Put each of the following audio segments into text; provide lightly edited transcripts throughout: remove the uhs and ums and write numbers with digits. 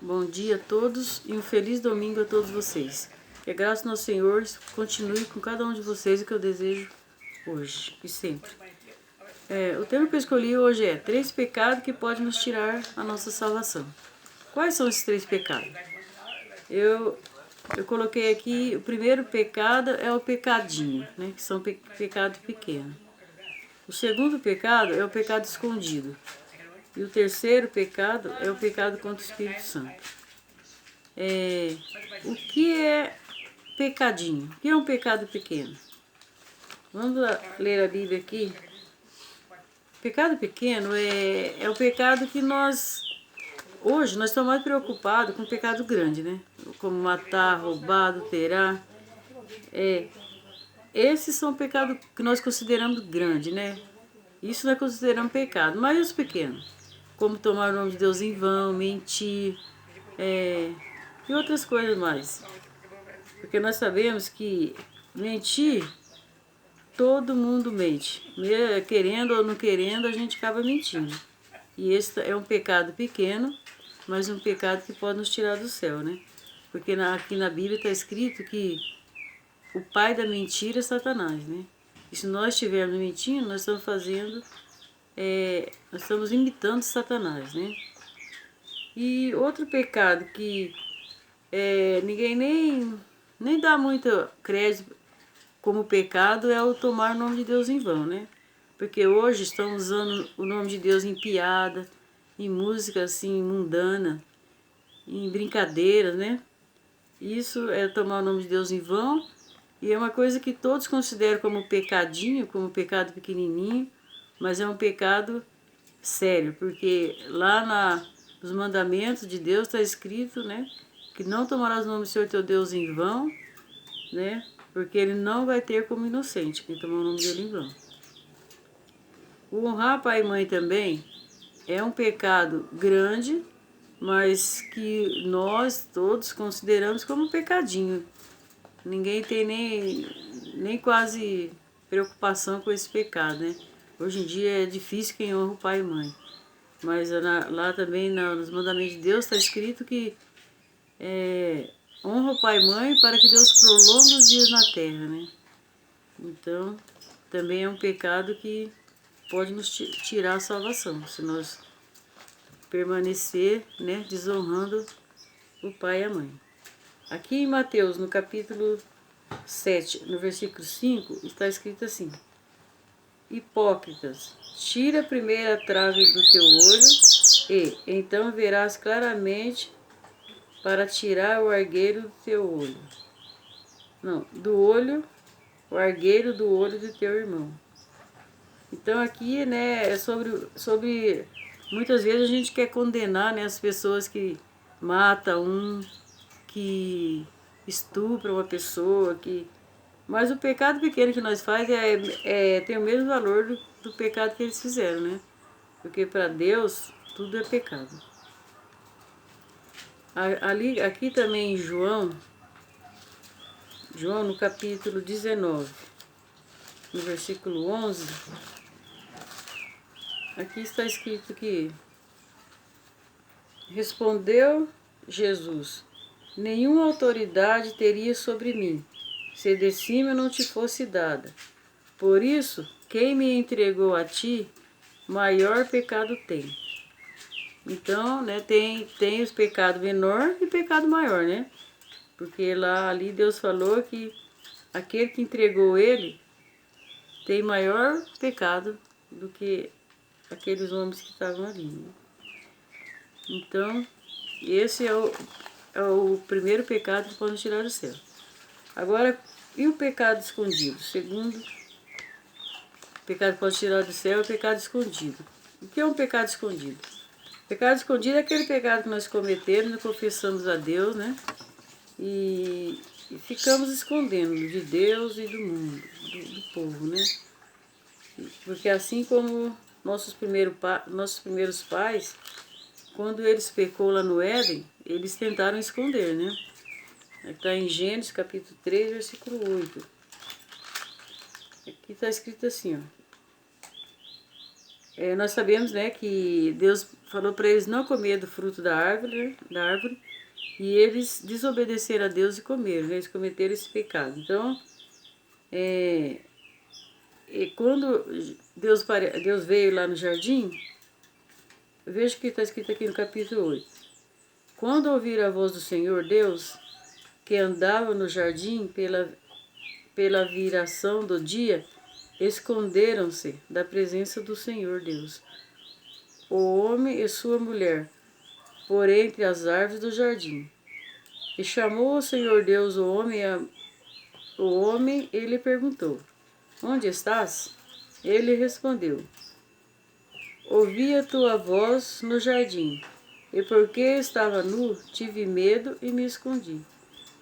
Bom dia a todos e um feliz domingo a todos vocês. Que a graça do nosso Senhor continue com cada um de vocês, o que eu desejo hoje e sempre. O tema que eu escolhi hoje é 3 pecados que podem nos tirar a nossa salvação. Quais são esses 3 pecados? Eu coloquei aqui, o primeiro pecado é o pecadinho, né, que são pecados pequenos. O segundo pecado é o pecado escondido. E o terceiro pecado é o pecado contra o Espírito Santo. O que é pecadinho? O que é um pecado pequeno? Vamos ler a Bíblia aqui. Pecado pequeno é o pecado que hoje nós estamos mais preocupados com o pecado grande, né? Como matar, roubar, adulterar. Esses são pecados que nós consideramos grande, né? Isso nós consideramos pecado. Mas e os pequenos? Como tomar o nome de Deus em vão, mentir, e outras coisas mais. Porque nós sabemos que mentir, todo mundo mente. Querendo ou não querendo, a gente acaba mentindo. E esse é um pecado pequeno, mas um pecado que pode nos tirar do céu, né? Porque aqui na Bíblia está escrito que o pai da mentira é Satanás, né? E se nós estivermos mentindo, nós estamos nós estamos imitando Satanás, né? E outro pecado que ninguém nem dá muito crédito como pecado é o tomar o nome de Deus em vão, né? Porque hoje estão usando o nome de Deus em piada, em música assim mundana, em brincadeiras, né? Isso é tomar o nome de Deus em vão e é uma coisa que todos consideram como pecadinho, como pecado pequenininho, mas é um pecado sério, porque lá nos mandamentos de Deus está escrito, né, que não tomarás o nome do Senhor teu Deus em vão, né, porque ele não vai ter como inocente quem tomar o nome dele em vão. O honrar pai e mãe também é um pecado grande, mas que nós todos consideramos como um pecadinho. Ninguém tem nem quase preocupação com esse pecado, né? Hoje em dia é difícil quem honra o pai e mãe. Mas lá também nos mandamentos de Deus está escrito que honra o pai e mãe para que Deus prolongue os dias na terra, né? Então, também é um pecado que pode nos tirar a salvação, se nós permanecer, né, desonrando o pai e a mãe. Aqui em Mateus, no capítulo 7, no versículo 5, está escrito assim: Hipócritas, tira a primeira trave do teu olho e então verás claramente para tirar o argueiro do teu olho. Não, o argueiro do olho do teu irmão. Então aqui, né, é sobre muitas vezes a gente quer condenar, né, as pessoas que matam que estupram uma pessoa, mas o pecado pequeno que nós faz tem o mesmo valor do pecado que eles fizeram, né? Porque para Deus tudo é pecado. Aqui também em João no capítulo 19, no versículo 11, aqui está escrito que respondeu Jesus: nenhuma autoridade teria sobre mim, se de cima não te fosse dada. Por isso, quem me entregou a ti, maior pecado tem. Então, né, tem os pecados menor e pecado maior, né? Porque ali Deus falou que aquele que entregou ele tem maior pecado do que aqueles homens que estavam ali, né? Então, esse é o primeiro pecado que pode nos tirar do céu. Agora, e o pecado escondido? Segundo, o pecado que pode tirar do céu é o pecado escondido. O que é um pecado escondido? Pecado escondido é aquele pecado que nós cometemos, nós confessamos a Deus, né? E ficamos escondendo de Deus e do mundo, do povo, né? Porque assim como nossos primeiros pais, quando eles pecou lá no Éden, eles tentaram esconder, né? Está em Gênesis capítulo 3, versículo 8. Aqui está escrito assim, ó. Nós sabemos, né, que Deus falou para eles não comer do fruto da árvore, e eles desobedeceram a Deus e comeram, né, eles cometeram esse pecado. Então, quando Deus veio lá no jardim, veja o que está escrito aqui no capítulo 8. Quando ouviram a voz do Senhor Deus, que andava no jardim pela viração do dia, esconderam-se da presença do Senhor Deus, o homem e sua mulher, por entre as árvores do jardim. E chamou o Senhor Deus o homem e lhe perguntou: Onde estás? Ele respondeu: Ouvi a tua voz no jardim, e porque estava nu, tive medo e me escondi.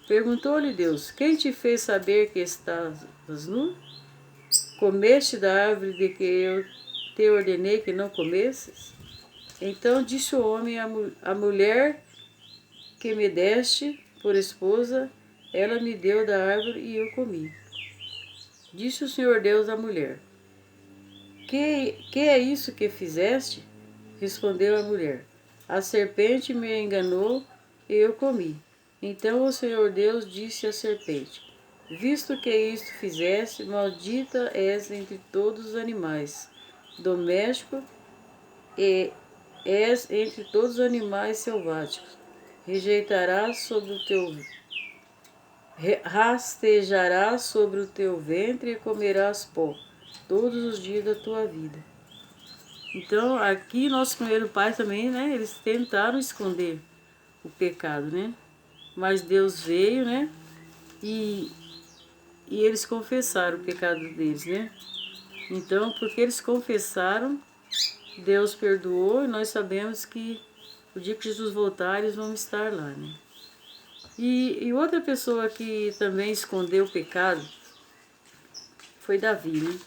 Perguntou-lhe Deus: Quem te fez saber que estavas nu? Comeste da árvore de que eu te ordenei que não comesses? Então disse o homem à mulher que me deste por esposa, ela me deu da árvore e eu comi. Disse o Senhor Deus à mulher: Que é isso que fizeste? Respondeu a mulher: A serpente me enganou e eu comi. Então o Senhor Deus disse à serpente: Visto que isto fizeste, maldita és entre todos os animais domésticos e és entre todos os animais selváticos. Rastejarás sobre o teu ventre e comerás pó todos os dias da tua vida. Então, aqui nosso primeiro pai também, né? Eles tentaram esconder o pecado, né? Mas Deus veio, né? E eles confessaram o pecado deles, né? Então, porque eles confessaram, Deus perdoou e nós sabemos que o dia que Jesus voltar, eles vão estar lá, né? E outra pessoa que também escondeu o pecado foi Davi, né?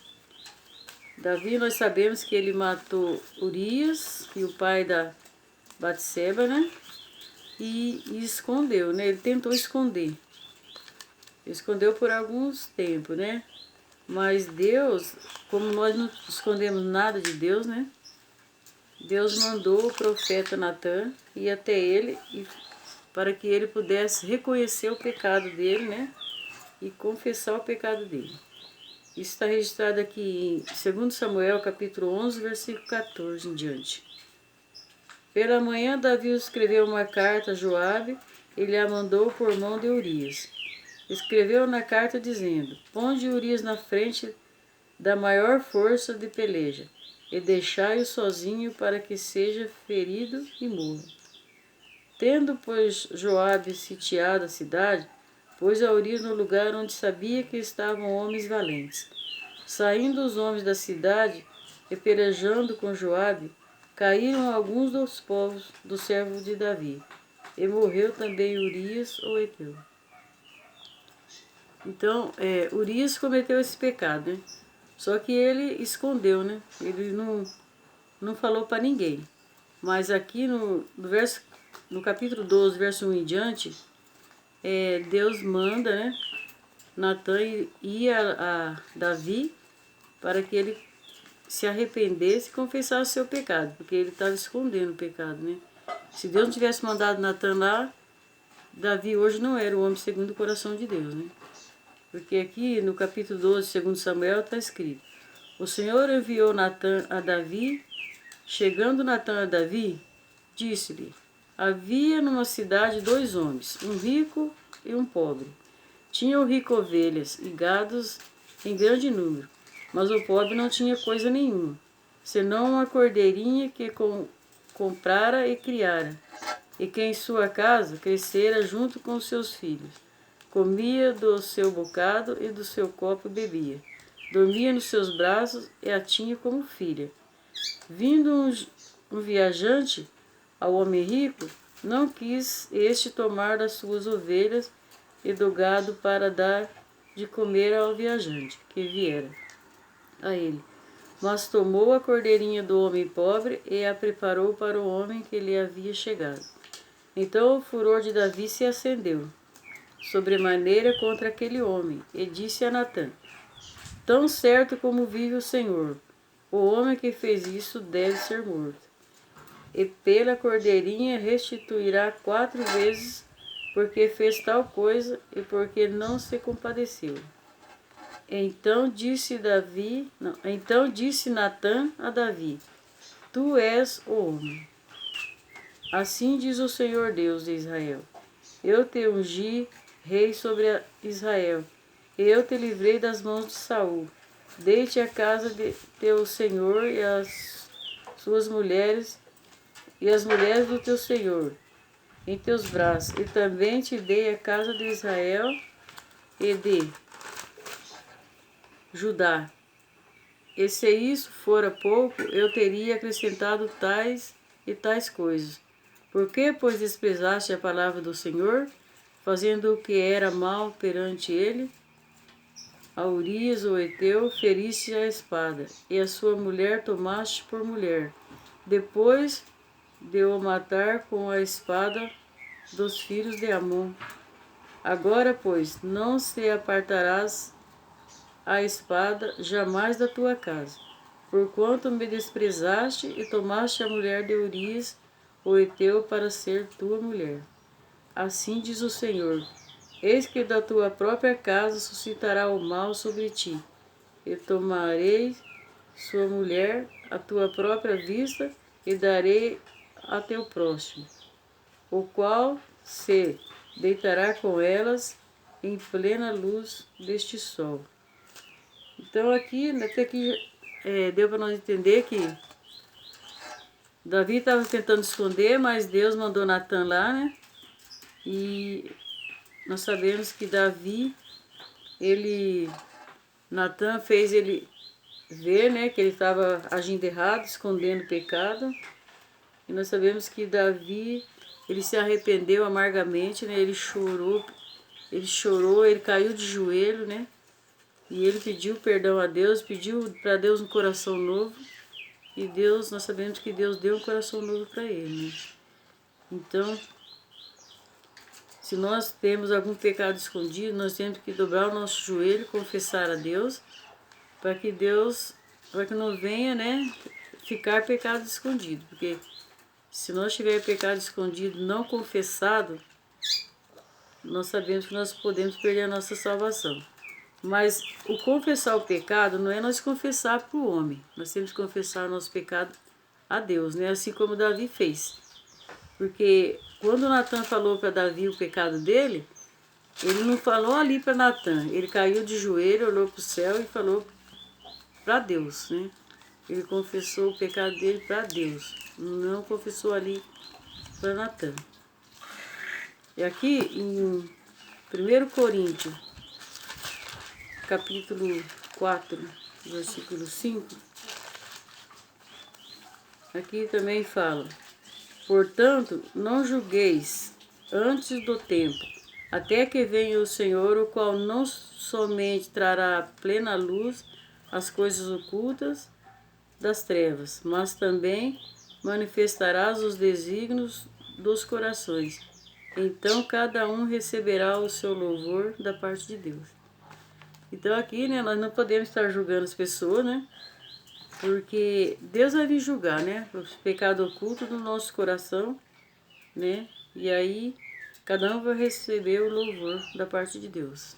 Davi, nós sabemos que ele matou Urias, e o pai da Batseba, né? E escondeu, né? Ele tentou esconder. Escondeu por alguns tempos, né? Mas Deus, como nós não escondemos nada de Deus, né? Deus mandou o profeta Natan ir até ele para que ele pudesse reconhecer o pecado dele, né? E confessar o pecado dele. Isso está registrado aqui em 2 Samuel, capítulo 11, versículo 14 em diante. Pela manhã, Davi escreveu uma carta a Joabe e lhe a mandou por mão de Urias. Escreveu na carta dizendo: Ponde Urias na frente da maior força de peleja e deixai-o sozinho para que seja ferido e morra. Tendo, pois, Joabe sitiado a cidade, pôs a Urias no lugar onde sabia que estavam homens valentes. Saindo os homens da cidade e pelejando com Joabe, caíram alguns dos povos do servo de Davi, e morreu também Urias o heteu. Então, Urias cometeu esse pecado, né? Só que ele escondeu, né? Ele não falou para ninguém. Mas aqui no capítulo 12, verso 1 em diante, Deus manda, né, Natan ir a Davi para que ele se arrependesse e confessasse o seu pecado, porque ele estava escondendo o pecado, né? Se Deus não tivesse mandado Natan lá, Davi hoje não era o homem segundo o coração de Deus, né? Porque aqui no capítulo 12, segundo Samuel, está escrito: O Senhor enviou Natan a Davi. Chegando Natan a Davi, disse-lhe: Havia numa cidade 2 homens, um rico e um pobre. Tinha o rico ovelhas e gados em grande número, mas o pobre não tinha coisa nenhuma, senão uma cordeirinha que comprara e criara, e que em sua casa crescera junto com os seus filhos. Comia do seu bocado e do seu copo bebia. Dormia nos seus braços e a tinha como filha. Vindo um viajante ao homem rico, não quis este tomar das suas ovelhas e do gado para dar de comer ao viajante que viera a ele. Mas tomou a cordeirinha do homem pobre e a preparou para o homem que lhe havia chegado. Então o furor de Davi se acendeu sobremaneira contra aquele homem, e disse a Natã: Tão certo como vive o Senhor, o homem que fez isso deve ser morto. E pela cordeirinha restituirá 4 vezes, porque fez tal coisa e porque não se compadeceu. Então disse Natã a Davi: Tu és o homem. Assim diz o Senhor Deus de Israel: Eu te ungi rei sobre Israel, e eu te livrei das mãos de Saul. Dei-te a casa de teu senhor e as suas mulheres e as mulheres do teu senhor em teus braços, e também te dei a casa de Israel e de Judá. E se isso fora pouco, eu teria acrescentado tais e tais coisas. Por que, pois, desprezaste a palavra do Senhor, fazendo o que era mal perante ele? A Urias, o Eteu, feriste a espada, e a sua mulher tomaste por mulher, depois de o matar com a espada dos filhos de Amon. Agora, pois, não se apartarás a espada jamais da tua casa, porquanto me desprezaste e tomaste a mulher de Urias, o Eteu, para ser tua mulher. Assim diz o Senhor: Eis que da tua própria casa suscitará o mal sobre ti, e tomarei sua mulher à tua própria vista, e darei a teu próximo, o qual se deitará com elas em plena luz deste sol. Então aqui, até aqui deu para nós entender que Davi estava tentando esconder, mas Deus mandou Natã lá, né? E nós sabemos que Natã fez ele ver, né, que ele estava agindo errado, escondendo o pecado. E nós sabemos que Davi, ele se arrependeu amargamente, né? Ele chorou, ele caiu de joelho, né? E ele pediu perdão a Deus, pediu para Deus um coração novo. E Deus, nós sabemos que Deus deu um coração novo para ele, né? Então, se nós temos algum pecado escondido, nós temos que dobrar o nosso joelho e confessar a Deus, para que não venha, né, ficar pecado escondido. Porque se nós tiver pecado escondido não confessado, nós sabemos que nós podemos perder a nossa salvação. Mas o confessar o pecado não é nós confessar para o homem. Nós temos que confessar o nosso pecado a Deus, né? Assim como Davi fez. Porque quando Natã falou para Davi o pecado dele, ele não falou ali para Natã. Ele caiu de joelho, olhou para o céu e falou para Deus, né? Ele confessou o pecado dele para Deus. Não confessou ali para Natã. E aqui em 1 Coríntios, capítulo 4, versículo 5, aqui também fala: Portanto, não julgueis antes do tempo, até que venha o Senhor, o qual não somente trará à plena luz as coisas ocultas das trevas, mas também manifestará os desígnios dos corações. Então cada um receberá o seu louvor da parte de Deus. Então aqui, né, nós não podemos estar julgando as pessoas, né? Porque Deus vai vir julgar, né? Os pecados ocultos do nosso coração, né? E aí cada um vai receber o louvor da parte de Deus.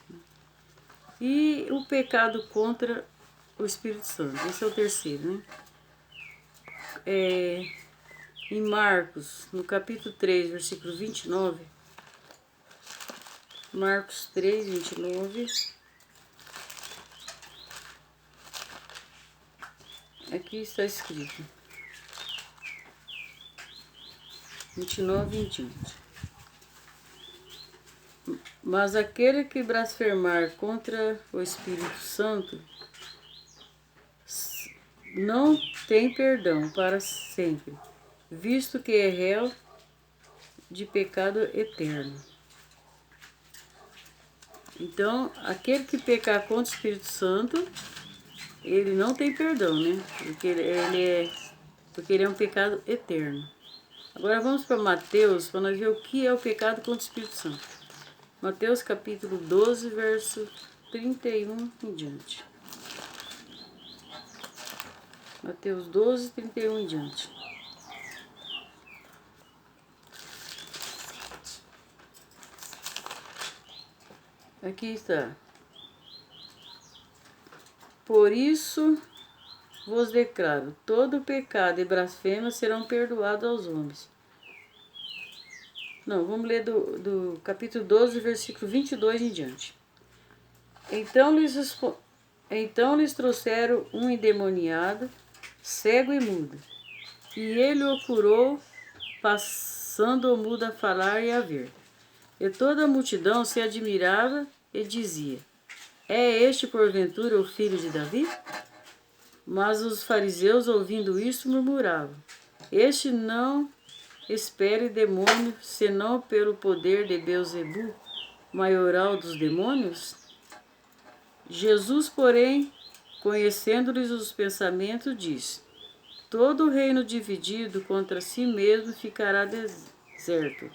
E o pecado contra o Espírito Santo, esse é o terceiro, né? Em Marcos, no capítulo 3, versículo 29, Marcos 3, 29, aqui está escrito, 29 em diante. Mas aquele que blasfemar contra o Espírito Santo não tem perdão para sempre, visto que é réu de pecado eterno. Então, aquele que pecar contra o Espírito Santo, ele não tem perdão, né? Porque ele é um pecado eterno. Agora vamos para Mateus, para nós ver o que é o pecado contra o Espírito Santo. Mateus capítulo 12, verso 31 em diante. Mateus 12, 31 em diante. Aqui está. Por isso vos declaro, todo pecado e blasfêmia serão perdoados aos homens. Não, vamos ler do capítulo 12, versículo 22 em diante. Então lhes trouxeram um endemoniado, cego e mudo, e ele o curou, passando o mudo a falar e a ver. E toda a multidão se admirava e dizia: é este porventura o filho de Davi? Mas os fariseus, ouvindo isto, murmuravam: este não espere demônio, senão pelo poder de Beelzebu, maioral dos demônios? Jesus, porém, conhecendo-lhes os pensamentos, disse: todo reino dividido contra si mesmo ficará deserto,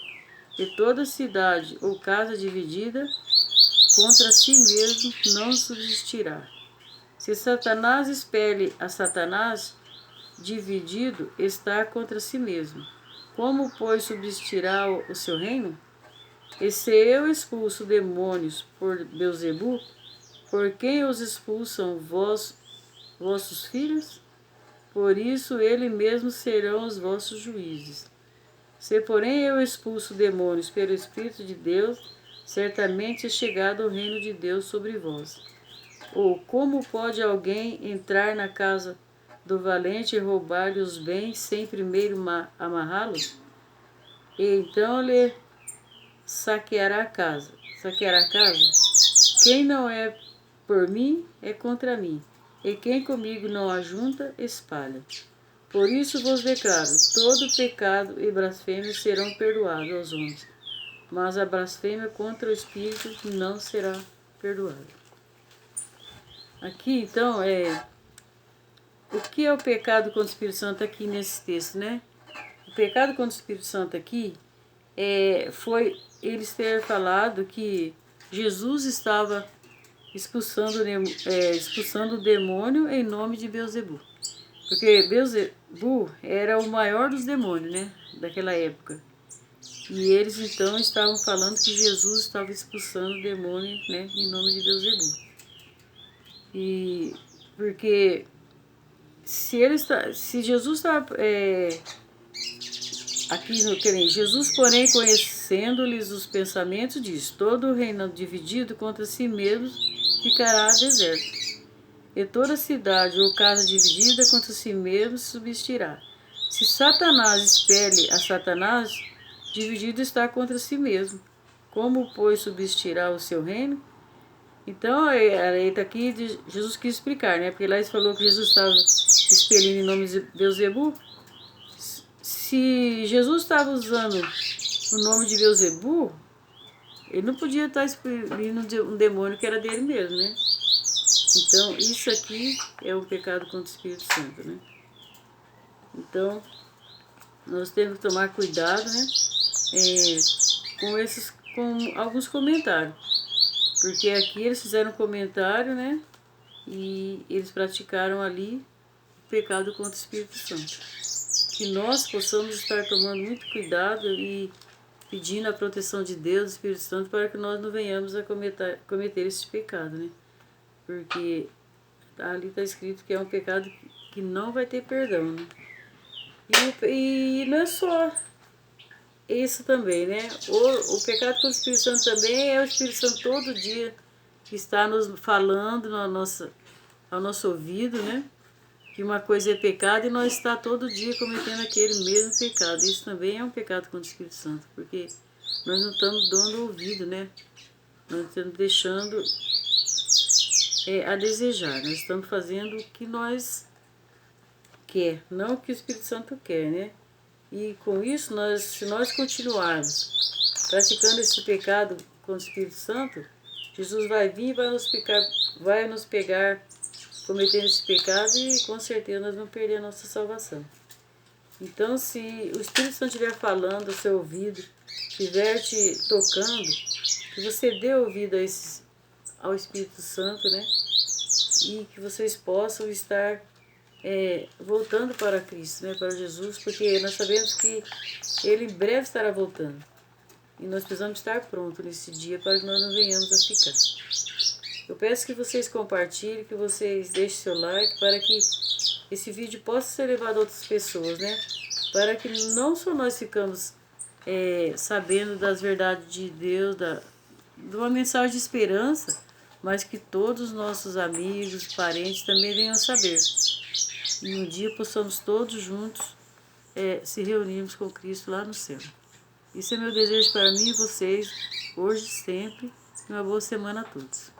e toda cidade ou casa dividida contra si mesmo não subsistirá. Se Satanás espelhe a Satanás, dividido está contra si mesmo. Como, pois, subsistirá o seu reino? E se eu expulso demônios por Beelzebu, por quem os expulsam vossos filhos? Por isso ele mesmo serão os vossos juízes. Se, porém, eu expulso demônios pelo Espírito de Deus, certamente é chegado o reino de Deus sobre vós. Ou como pode alguém entrar na casa do valente e roubar-lhe os bens sem primeiro amarrá-los? E então lhe saqueará a casa. Saqueará a casa? Quem não é por mim é contra mim, e quem comigo não ajunta, espalha. Por isso vos declaro, todo pecado e blasfêmia serão perdoados aos homens, mas a blasfêmia contra o Espírito não será perdoada. Aqui, então, o que é o pecado contra o Espírito Santo aqui nesse texto, né? O pecado contra o Espírito Santo aqui foi eles ter falado que Jesus estava expulsando o demônio em nome de Beelzebu. Porque Beelzebu era o maior dos demônios, né? Daquela época. E eles então estavam falando que Jesus estava expulsando o demônio, né? Em nome de Beelzebu. E porque se Jesus estava aqui no que Jesus, porém, conhecendo-lhes os pensamentos, diz: todo o reino dividido contra si mesmo ficará deserto, e toda cidade ou casa dividida contra si mesmo subsistirá. Se Satanás espelhe a Satanás, dividido está contra si mesmo. Como, pois, subsistirá o seu reino? Então, está aqui, Jesus quis explicar, né? Porque lá ele falou que Jesus estava expelindo em nome de Beelzebu. Se Jesus estava usando o nome de Beelzebu, ele não podia estar expelindo um demônio que era dele mesmo, né? Então, isso aqui é o pecado contra o Espírito Santo, né? Então, nós temos que tomar cuidado, né? Com alguns comentários. Porque aqui eles fizeram um comentário, né? E eles praticaram ali o pecado contra o Espírito Santo. Que nós possamos estar tomando muito cuidado e pedindo a proteção de Deus, do Espírito Santo, para que nós não venhamos a cometer esse pecado, né? Porque ali está escrito que é um pecado que não vai ter perdão, né? E não é só isso também, né? O pecado contra o Espírito Santo também é o Espírito Santo todo dia que está nos falando ao nosso ouvido, né? Que uma coisa é pecado e nós está todo dia cometendo aquele mesmo pecado. Isso também é um pecado contra o Espírito Santo, porque nós não estamos dando ouvido, né? Nós estamos deixando a desejar. Nós estamos fazendo o que nós quer, não o que o Espírito Santo quer, né? E com isso, se nós continuarmos praticando esse pecado com o Espírito Santo, Jesus vai vir e vai nos pegar cometendo esse pecado e com certeza nós vamos perder a nossa salvação. Então, se o Espírito Santo estiver falando ao seu ouvido, estiver te tocando, que você dê ouvido ao Espírito Santo, né? E que vocês possam estar voltando para Cristo, né, para Jesus, porque nós sabemos que Ele em breve estará voltando. E nós precisamos estar prontos nesse dia para que nós não venhamos a ficar. Eu peço que vocês compartilhem, que vocês deixem seu like, para que esse vídeo possa ser levado a outras pessoas, né? Para que não só nós ficamos sabendo das verdades de Deus, de uma mensagem de esperança, mas que todos os nossos amigos, parentes também venham saber. E um dia possamos todos juntos se reunirmos com Cristo lá no céu. Isso é meu desejo para mim e vocês, hoje e sempre. Uma boa semana a todos.